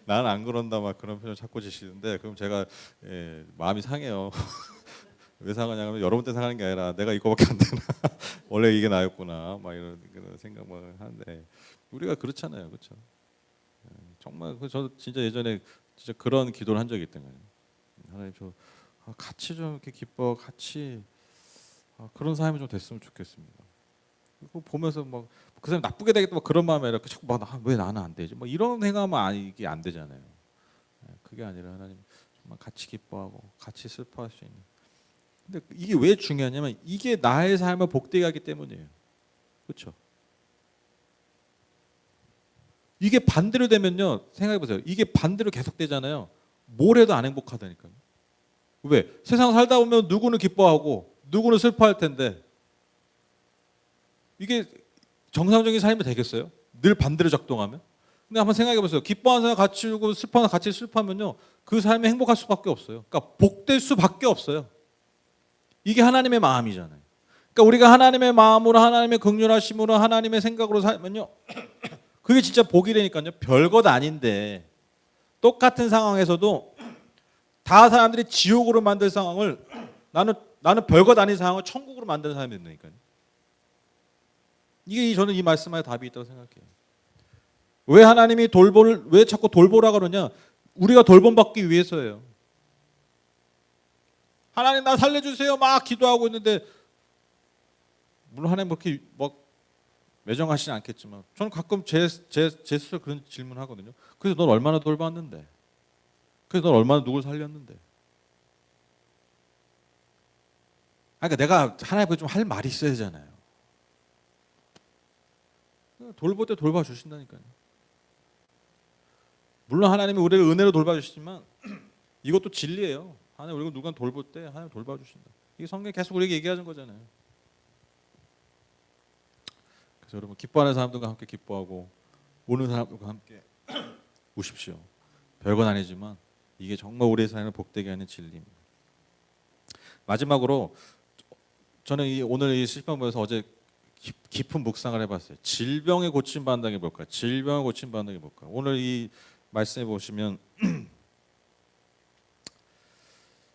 난 안 그런다 막 그런 표현 자꾸 짓시는데, 그럼 제가 마음이 상해요. 왜 상하냐면 여러분 때 상하는 게 아니라 내가 이거밖에 안 되나 원래 이게 나였구나 막 이런 생각만 하는데, 우리가 그렇잖아요, 그렇죠? 정말 저 진짜 예전에 진짜 그런 기도를 한 적이 있던 거예요. 하나님 저 같이 좀 이렇게 기뻐 같이 그런 삶이 좀 됐으면 좋겠습니다. 그거 보면서 막 그 사람 나쁘게 되겠다 막 그런 마음에 이렇게 자꾸 왜 나는 안 되지? 뭐 이런 생각하면 이게 안 되잖아요. 그게 아니라 하나님 정말 같이 기뻐하고 같이 슬퍼할 수 있는. 근데 이게 왜 중요하냐면 이게 나의 삶을 복되게 하기 때문이에요. 그렇죠? 이게 반대로 되면요. 생각해 보세요. 이게 반대로 계속 되잖아요. 뭘 해도 안 행복하다니까요. 왜? 세상 살다 보면 누구는 기뻐하고 누구는 슬퍼할 텐데 이게 정상적인 삶이 되겠어요? 늘 반대로 작동하면? 근데 한번 생각해 보세요. 기뻐하는 사람 같이 울고 슬퍼하는 사람 같이 슬퍼하면요. 그 삶이 행복할 수밖에 없어요. 그러니까 복될 수밖에 없어요. 이게 하나님의 마음이잖아요. 그러니까 우리가 하나님의 마음으로 하나님의 긍휼하심으로 하나님의 생각으로 살면요. 그게 진짜 복이 되니까요. 별것 아닌데 똑같은 상황에서도 다 사람들이 지옥으로 만들 상황을 나는 별것 아닌 상황을 천국으로 만드는 사람이 된다니까요. 이게 저는 이 말씀에 답이 있다고 생각해요. 왜 하나님이 왜 자꾸 돌보라 그러냐? 우리가 돌봄받기 위해서예요. 하나님 나 살려주세요 막 기도하고 있는데 물론 하나님 그렇게 막 매정하시진 않겠지만 저는 가끔 제 스스로 그런 질문하거든요. 그래서 넌 얼마나 돌봤는데? 그래서 넌 얼마나 누굴 살렸는데? 그러니까 내가 하나님께 좀 할 말이 있어야 되잖아요. 돌볼 때 돌봐주신다니까요. 물론 하나님이 우리를 은혜로 돌봐주시지만 이것도 진리예요. 하나님 우리가 누가 돌볼 때 하나님 돌봐주신다. 이게 성경에 계속 우리에게 얘기하는 거잖아요. 그래서 여러분 기뻐하는 사람들과 함께 기뻐하고 우는 사람들과 함께 우십시오. 별건 아니지만 이게 정말 우리의 삶을 복되게 하는 진리입니다. 마지막으로 저는 오늘 이 시편 보면서 어제 깊은 묵상을 해봤어요. 질병에 고침받는 게 뭘까? 질병에 고침받는 게 뭘까? 오늘 이 말씀해 보시면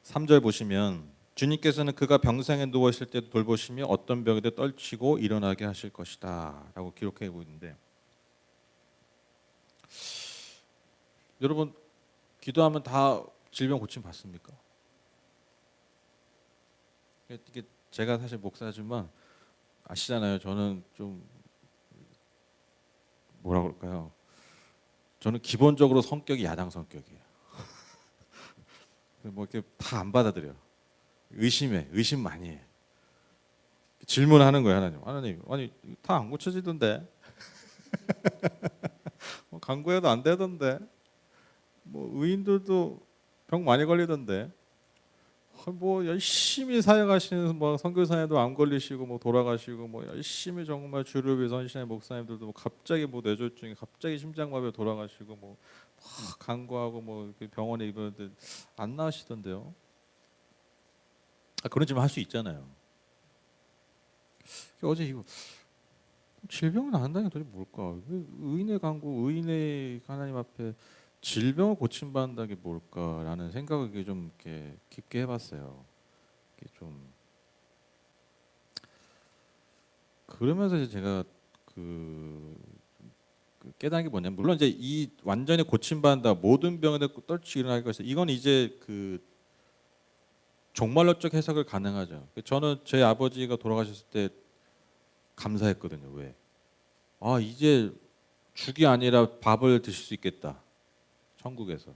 3절 보시면 주님께서는 그가 병상에 누워 있을 때 돌보시며 어떤 병에도 떨치고 일어나게 하실 것이다 라고 기록해 보이는데 여러분 기도하면 다 질병 고침 받습니까? 이게 제가 사실 목사지만 아시잖아요. 저는 좀 뭐라 그럴까요? 저는 기본적으로 성격이 야당 성격이에요. 뭐 이렇게 다 안 받아들여. 의심 많이 해. 질문하는 거예요, 하나님. 아니 다 안 고쳐지던데. 뭐 간구해도 안 되던데. 뭐 의인들도 병 많이 걸리던데. 뭐 열심히 사역하시는 뭐 선교사님도 암 걸리시고 뭐 돌아가시고 뭐 열심히 정말 주를 위해 선신의 목사님들도 뭐 갑자기 뭐 뇌졸중에 갑자기 심장마비로 돌아가시고 뭐 간구하고 뭐 병원에 입원했는데 안 나으시던데요. 그런 질문 할 수 있잖아요. 어제 이거 질병을 낳는다는 게 도대체 뭘까? 왜 의인의 간구, 의인의 하나님 앞에 질병을 고침받는다는 게 뭘까라는 생각을 좀 이렇게 깊게 해봤어요. 이게 좀 그러면서 이제 제가 그 깨달은 게 뭐냐면 물론 이제 이 완전히 고침받는다 모든 병에 떨치 일어날 것이다. 이건 이제 그 종말론적 해석을 가능하죠. 저는 제 아버지가 돌아가셨을 때 감사했거든요. 왜? 이제 죽이 아니라 밥을 드실 수 있겠다. 천국에서.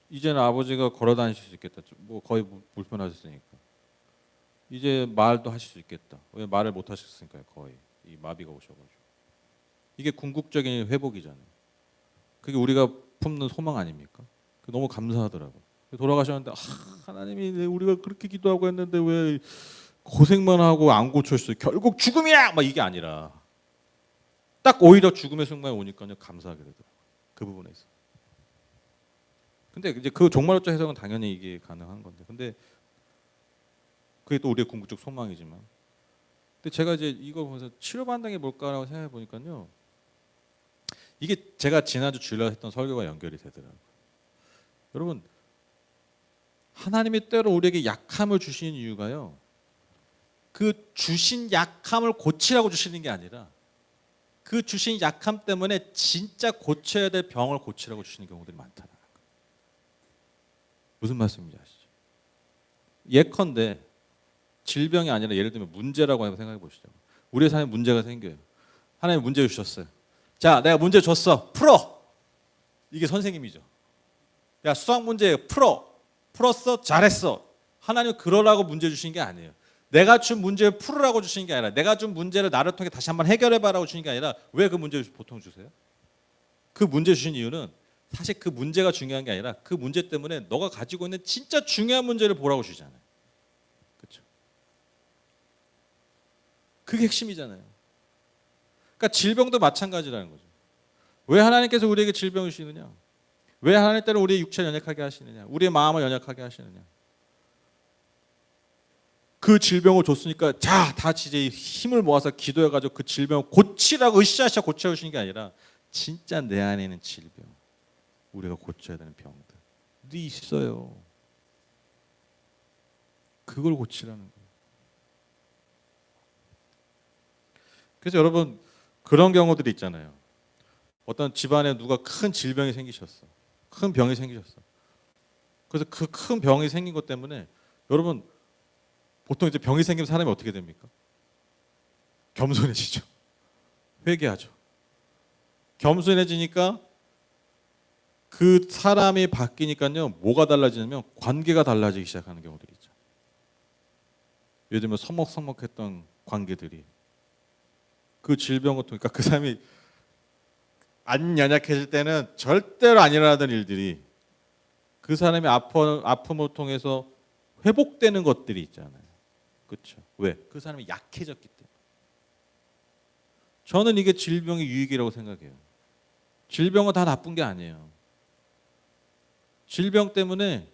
이제는 아버지가 걸어 다니실 수 있겠다. 뭐 거의 불편하셨으니까. 이제 말도 하실 수 있겠다. 왜 말을 못 하셨으니까요. 거의 이 마비가 오셔가지고. 이게 궁극적인 회복이잖아요. 그게 우리가 품는 소망 아닙니까? 너무 감사하더라고요. 돌아가셨는데 하나님이 우리가 그렇게 기도하고 했는데 왜 고생만 하고 안 고쳤어. 결국 죽음이야. 막 이게 아니라 딱 오히려 죽음의 순간에 오니까요 감사하게 되더라고요. 그 부분에서. 근데 이제 그 종말론적 해석은 당연히 이게 가능한 건데, 근데 그게 또 우리의 궁극적 소망이지만, 근데 제가 이제 이거 보면서 치료받는 게 뭘까라고 생각해 보니까요, 이게 제가 지난주 주일날 했던 설교와 연결이 되더라고요. 여러분, 하나님이 때로 우리에게 약함을 주시는 이유가요, 그 주신 약함을 고치라고 주시는 게 아니라 그 주신 약함 때문에 진짜 고쳐야 될 병을 고치라고 주시는 경우들이 많다는 거예요. 무슨 말씀인지 아시죠? 예컨대 질병이 아니라 예를 들면 문제라고 한번 생각해 보시죠. 우리의 삶에 문제가 생겨요. 하나님 문제 주셨어요. 자, 내가 문제 줬어. 풀어. 이게 선생님이죠. 야, 수학 문제 풀어. 풀었어. 잘했어. 하나님 그러라고 문제 주신 게 아니에요. 내가 준 문제를 풀으라고 주신 게 아니라 내가 준 문제를 나를 통해 다시 한번 해결해봐라고 주신 게 아니라 왜 그 문제를 보통 주세요? 그 문제 주신 이유는 사실 그 문제가 중요한 게 아니라 그 문제 때문에 너가 가지고 있는 진짜 중요한 문제를 보라고 주잖아요. 그렇죠? 그게 핵심이잖아요. 그러니까 질병도 마찬가지라는 거죠. 왜 하나님께서 우리에게 질병을 주시느냐? 왜 하나님 때는 우리의 육체를 연약하게 하시느냐? 우리의 마음을 연약하게 하시느냐? 그 질병을 줬으니까 자, 다 이제 힘을 모아서 기도해가지고 그 질병을 고치라고 으쌰으쌰 고쳐주시는 게 아니라 진짜 내 안에 있는 질병, 우리가 고쳐야 되는 병들이 있어요. 그걸 고치라는 거예요. 그래서 여러분 그런 경우들이 있잖아요. 어떤 집안에 누가 큰 질병이 생기셨어. 큰 병이 생기셨어. 그래서 그 큰 병이 생긴 것 때문에 여러분 보통 이제 병이 생기면 사람이 어떻게 됩니까? 겸손해지죠. 회개하죠. 겸손해지니까 그 사람이 바뀌니까요. 뭐가 달라지냐면 관계가 달라지기 시작하는 경우들이 있죠. 예를 들면 서먹서먹했던 관계들이 그 질병을 통해 그 사람이 안 연약해질 때는 절대로 안 일어나던 일들이 그 사람의 아픔을 통해서 회복되는 것들이 있잖아요. 그렇죠? 왜? 그 사람이 약해졌기 때문에. 저는 이게 질병의 유익이라고 생각해요. 질병은 다 나쁜 게 아니에요. 질병 때문에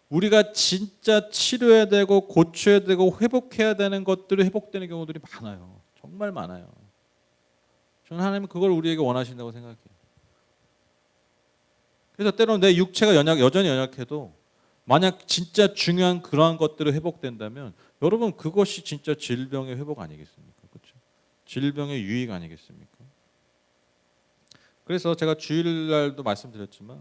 우리가 진짜 치료해야 되고 고쳐야 되고 회복해야 되는 것들이 회복되는 경우들이 많아요. 정말 많아요. 저는 하나님은 그걸 우리에게 원하신다고 생각해요. 그래서 때로는 내 육체가 여전히 연약해도 만약 진짜 중요한 그러한 것들이 회복된다면 여러분 그것이 진짜 질병의 회복 아니겠습니까? 그렇죠? 질병의 유익 아니겠습니까? 그래서 제가 주일날도 말씀드렸지만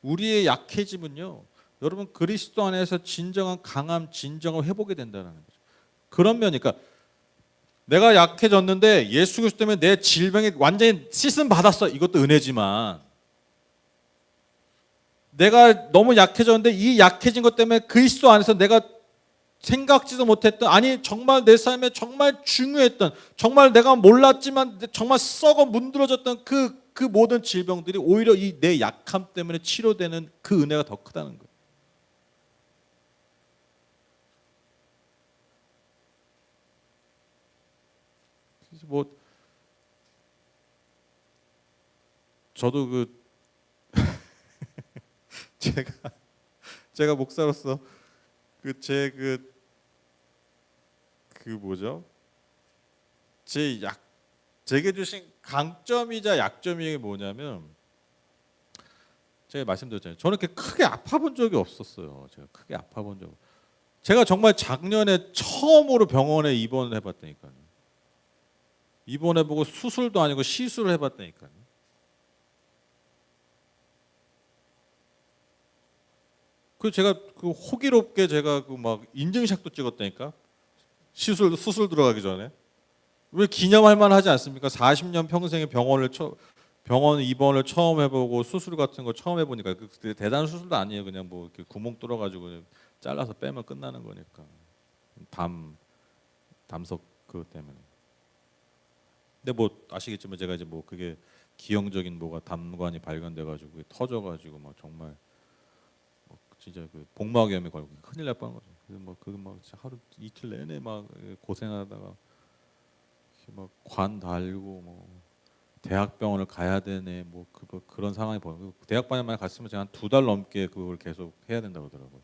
우리의 약해짐은요. 여러분 그리스도 안에서 진정한 강함, 진정한 회복이 된다는 거죠. 그런 면이니까 내가 약해졌는데 예수 그리스도 때문에 내 질병이 완전히 씻음 받았어. 이것도 은혜지만 내가 너무 약해졌는데 이 약해진 것 때문에 그리스도 안에서 내가 생각지도 못했던 아니 정말 내 삶에 정말 중요했던 정말 내가 몰랐지만 정말 썩어 문드러졌던 그 모든 질병들이 오히려 이 내 약함 때문에 치료되는 그 은혜가 더 크다는 거예요. 그래서 뭐 저도 그 제가 목사로서 뭐죠? 제게 주신 강점이자 약점이 뭐냐면 제가 말씀드렸잖아요. 저는 이렇게 크게 아파본 적이 없었어요. 제가 크게 아파본 적. 제가 정말 작년에 처음으로 병원에 입원을 해봤다니까요. 입원해보고 수술도 아니고 시술을 해봤다니까요. 그 제가 그 호기롭게 제가 그 막 인증샷도 찍었다니까. 수술 들어가기 전에. 왜 기념할 만하지 않습니까? 40년 평생에 병원 입원을 처음 해보고 수술 같은 거 처음 해보니까 그 대단한 수술도 아니에요. 그냥 뭐 이렇게 구멍 뚫어가지고 잘라서 빼면 끝나는 거니까. 담석 그것 때문에. 근데 뭐 아시겠지만 제가 이제 뭐 그게 기형적인 뭐가 담관이 발견돼가지고 그게 터져가지고 막 정말 진짜 그 복막염에 걸고 큰일 날 뻔한 거죠. 그래서 뭐 그거 막 하루 이틀 내내 막 고생하다가 막 관 달고 뭐 대학병원을 가야 되네 뭐 그런 상황이 벌어지고 대학병원만 갔으면 제가 한 2달 넘게 그걸 계속 해야 된다고 하더라고요.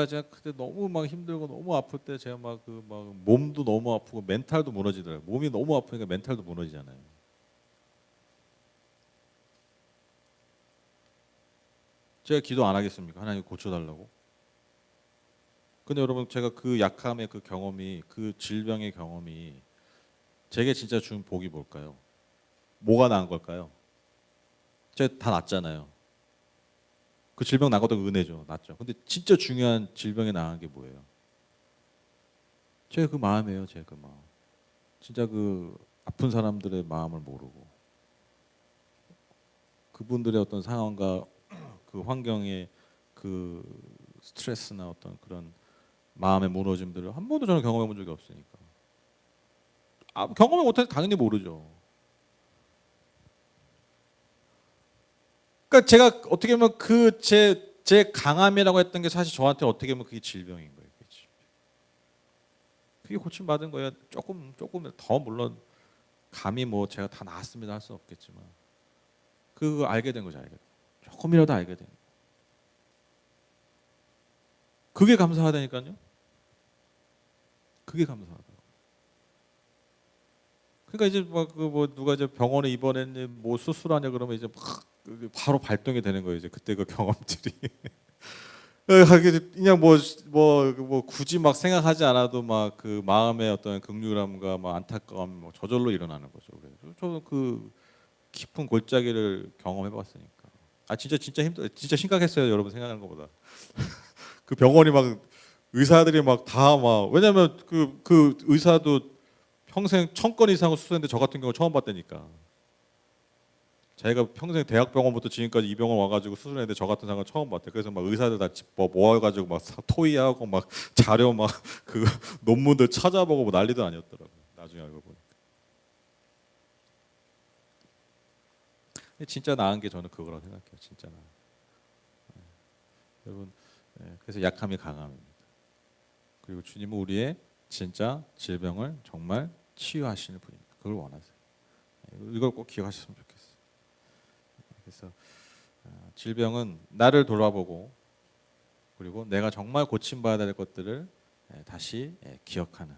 제가 그때 너무 막 힘들고 너무 아플 때 제가 막 몸도 너무 아프고 멘탈도 무너지더라고요. 몸이 너무 아프니까 멘탈도 무너지잖아요. 제가 기도 안 하겠습니까? 하나님 고쳐달라고. 근데 여러분 제가 그 약함의 그 경험이 그 질병의 경험이 제게 진짜 준 복이 뭘까요? 뭐가 나은 걸까요? 제가 다 낫잖아요. 그 질병 난 것도 은혜죠. 낫죠. 근데 진짜 중요한 질병에 나은 게 뭐예요? 제 그 마음이에요. 제 그 마음. 진짜 그 아픈 사람들의 마음을 모르고 그분들의 어떤 상황과 그 환경의 그 스트레스나 어떤 그런 마음의 무너짐들을 한 번도 저는 경험해 본 적이 없으니까. 경험을 못해서 당연히 모르죠. 그러니까 제가 어떻게 보면 그 제 강함이라고 했던 게 사실 저한테 어떻게 보면 그게 질병인 거예요. 그게 고침 받은 거예요. 조금 더 물론 감히 뭐 제가 다 나았습니다 할 수는 없겠지만 그거 알게 된 거죠. 알게 된 거. 조금이라도 알게 된 거. 그게 감사하다니까요. 그게 감사하다. 그러니까 이제 뭐 누가 이제 병원에 입원했니 뭐 수술하냐 그러면 이제 막 바로 발동이 되는 거예요. 이제 그때 그 경험들이. 그냥 뭐 굳이 막 생각하지 않아도 막 그 마음의 어떤 극률함과 막 안타까움 뭐 저절로 일어나는 거죠. 그래서 저는 그 깊은 골짜기를 경험해봤으니까. 진짜 진짜 심각했어요. 여러분 생각하는 것보다. 그 병원이 막 의사들이 막 다 막 왜냐면 그 의사도 평생 1,000건 이상을 수술했는데 저 같은 경우 처음 봤다니까. 자기가 평생 대학병원부터 지금까지 이 병원 와가지고 수술했는데 저 같은 상황 처음 봤대. 그래서 막 의사들 다 모아가지고 막 토의하고 막 자료 막 그 논문들 찾아보고 뭐 난리도 아니었더라고. 나중에 알고 보니. 진짜 나은 게 저는 그거라고 생각해요. 진짜 나. 여러분, 그래서 약함이 강함입니다. 그리고 주님은 우리의 진짜 질병을 정말 치유하시는 분입니다. 그걸 원하세요. 이걸 꼭 기억하셨으면 좋겠어요. 그래서 질병은 나를 돌아보고 그리고 내가 정말 고침받아야 될 것들을 다시 기억하는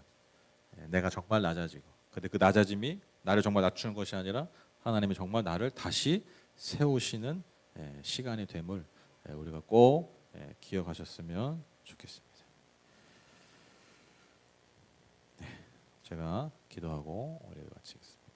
내가 정말 낮아지고 근데 그 낮아짐이 나를 정말 낮추는 것이 아니라 하나님이 정말 나를 다시 세우시는 시간이 됨을 우리가 꼭 기억하셨으면 좋겠습니다. 제가 기도하고 우리 마치겠습니다.